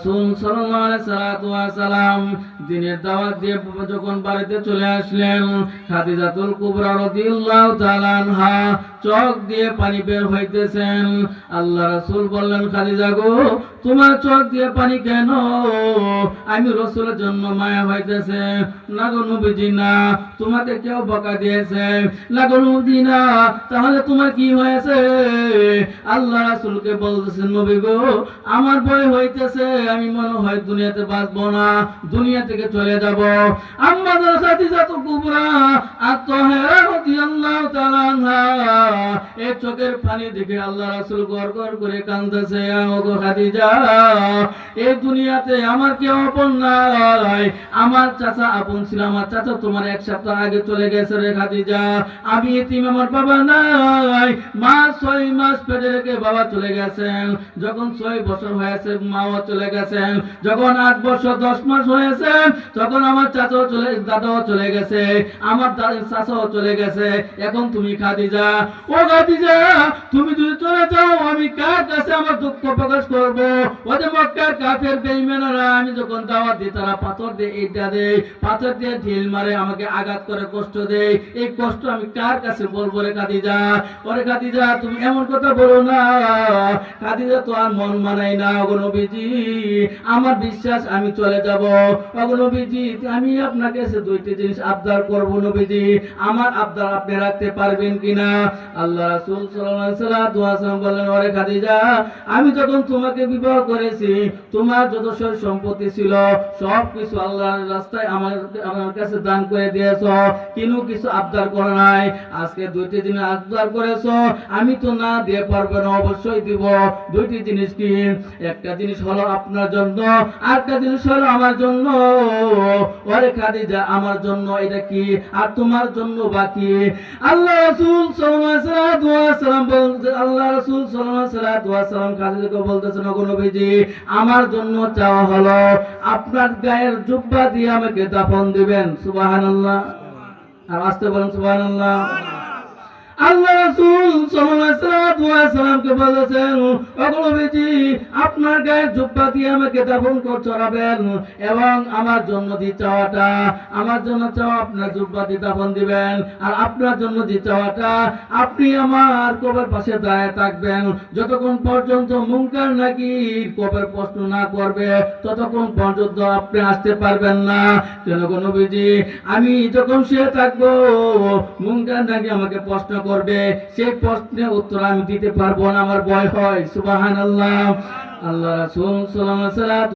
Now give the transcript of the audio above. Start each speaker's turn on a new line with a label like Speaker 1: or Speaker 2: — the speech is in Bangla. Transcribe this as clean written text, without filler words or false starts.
Speaker 1: রাসূল সাল্লাল্লাহু আলাইহি সাল্লাম দিনের দাওয়াত দিয়ে যখন বাড়িতে চলে আসলেন, খাদিজাতুল কুবরা রাদিয়াল্লাহু তাআলা আনহা চোখ দিয়ে পানি বের হইতেছেন। আল্লাহ রাসূল বললেন, খাদিজা গো, তোমার চোখ দিয়ে পানি কেন? আমি রাসূলের জন্য মায়া হইতেছে। না গো নবীজি, না। তোমাকে কেউ বকা দিয়েছে? না গো নবীজি, না। তাহলে তোমার কি হয়েছে? আল্লাহ রাসূলকে বলতেছেন, নবী গো, আমার ভয় হইতেছে, আমি মনে হয় দুনিয়াতে বাঁচবো না, দুনিয়া থেকে চলে যাব। আম্মাজান খাদিজাতুল কুবরা আত-তাহেরা রাদিয়াল্লাহু তাআলা আনহা এই চোখের পানি দেখে আল্লাহ রাসূল গড়গড় করে কাঁদতেছে। ও গো খাদিজা, এই দুনিয়াতে আমার কেউ আপন নাই। আমার চাচা আপন ছিল, আমার চাচা তোমার এক সপ্তাহ আগে চলে গেছে রে খাদিজা। আমি এতিম, আমার বাবা নাই। মা 6 মাস পেটে রেখে বাবা চলে গেছেন। যখন 6 বছর হয়েছে মাও চলে গেছেন। যখন 8 বছর 10 মাস হয়েছে তখন আমার চাচাও চলে, দাদাও চলে গেছে, আমার চাচাও চলে গেছে। এখন তুমি খাদিজা, ও খাদিজা, তুমি যদি চলে যাও আমি কার কাছে আমার দুঃখ প্রকাশ করব? ওদের মক্কার কাফের বেঈমানরা আমি যখন দাওয়াত দিই তারা পাথর দিয়ে এইটা দেয়, পাথর দিয়ে ঢিল মারে, আমাকে আঘাত করে কষ্ট দেয়। এই কষ্ট আমি কার কাছে বলবো রে খাদিজা? ওরে খাদিজা, তুমি এমন কথা বলো না। খাদিজা তো আর মন মানাই না। ওগো নবীজি, আমার বিশ্বাস আমি চলে যাব। ওগো নবীজি, আমি আপনাকে কাছে দুইটি জিনিস আবদার করব নবীজি, আমার আবদার আপনি রাখতে পারবেন কিনা? আল্লাহ রাসূল সাল্লাল্লাহু আলাইহি ওয়াসাল্লাম বললেন, ওরে খাদিজা, আমি যখন তোমাকে বিবাহ করেছি তোমার যত সয় সম্পত্তি ছিল সব কিছু আল্লাহর রাস্তায় আমার কাছে দান করে দিয়েছো, কিন্তু কিছু আবদার করো নাই। আজকে দুইটি জিনিস আবদার করেছো, আমি তো না দিয়ে পারবো না, অবশ্যই দিব। দুইটি জিনিস কি? একটা জিনিস হলো আপনার জন্য, আরেকটা জিনিস হলো আমার জন্য। ওরে খাদিজা, আমার জন্য এটা কি আর তোমার জন্য বাকি? আল্লাহ রাসূল সাল্লাল্লাহু আলাইহি ওয়াসাল্লাম বলতে, আল্লাহ রাসূল সাল্লাল্লাহু আলাইহি ওয়াসাল্লাম খাদিজাকে বলতেছেন, ওগো নবীজি, আমার জন্য চাওয়া হলো আপনার গায়ের জুব্বা দিয়ে আমাকে দাফন দিবেন। সুবহানাল্লাহ। আর আসতে বলেন সুবহানাল্লাহ। আল্লাহ রাসূল সাল্লাল্লাহু আলাইহি ওয়াসাল্লামকে বলেছেন, ওগো নবীজি, আপনার গায়ে জুব্বা দিয়ে আমাকে দাফন করাবেন এবং আমার জন্য যে চাওয়াটা, আমার জন্য চাওয়া আপনার জুব্বা দিয়ে দাফন দিবেন, আর আপনার জন্য যে চাওয়াটা আপনি আমার কবর পাশে দাঁড়িয়ে থাকবেন যতক্ষণ পর্যন্ত মুনকার নাকির কবর প্রশ্ন না করবে, ততক্ষণ পর্যন্ত আপনি আসতে পারবেন না। কেন গো নবীজি, আমি যখন শুয়ে থাকবো মুনকার নাকির আমাকে প্রশ্ন করবে, সেই প্রশ্নের উত্তর আমি দিতে পারবো না, আমার ভয় হয়। সুবহানাল্লাহ। আল্লাহ রাসূল সাল্লাল্লাহু আলাইহি ওয়াসাল্লাম